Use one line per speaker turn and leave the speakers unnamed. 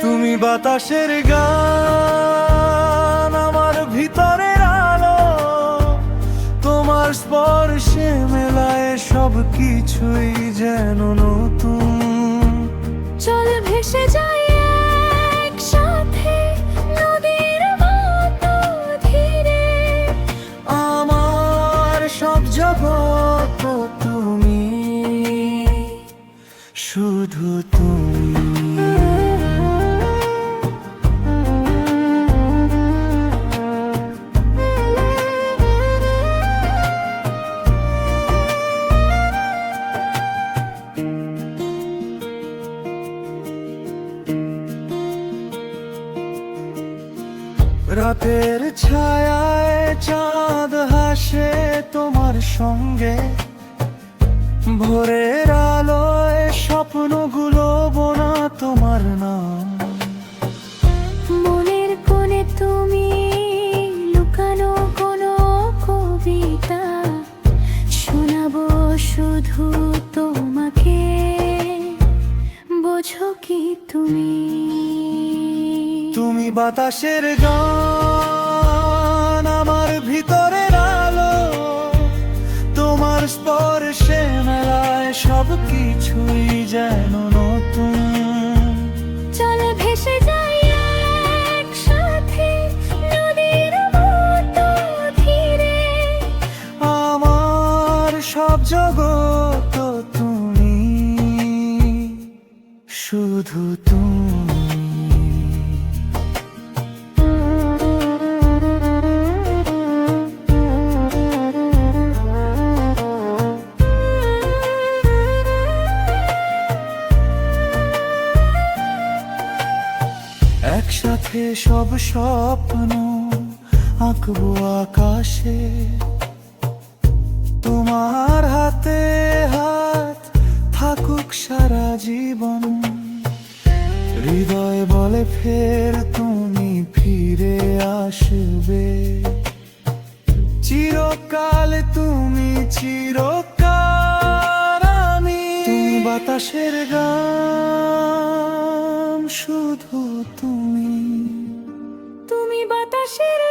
তুমি বাতাসের গান, আমার ভিতরের আলো, তোমার স্পর্শে মেলায় সব কিছুই যেন নতুন।
চল ভেসে যাই একসাথে নদীর মতো ধীরে,
আমার সব জগৎ তুমি, শুধু তুমি। রাতের ছায়ায় চাঁদ হাসে তোমার সঙ্গে, ভোরের আলোয় স্বপ্নগুলো বোনা তোমার নাম।
মনের কোণে তুমি লুকানো কোনো কবিতা, শোনাবো শুধু তোমাকে, বোঝো কি তুমি?
তুমি বাতাসের গান, আমার ভিতরের আলো, তোমার স্পর্শে মেলায় সব কিছুই যেন নতুন।
চল ভেসে যাই একসাথে নদীর মতো ধীরে,
আমার সব জগৎ তুমি, শুধু তুমি। একসাথে সব স্বপ্ন আঁকবো আকাশে, তোমার হাতে হাত থাকুক সারা জীবন। হৃদয় বলে ফের তুমি ফিরে আসবে, চিরকাল তুমি, চিরকাল আমি। তুমি বাতাসের গান, শুধু তুমি।
তুমি বাতাসের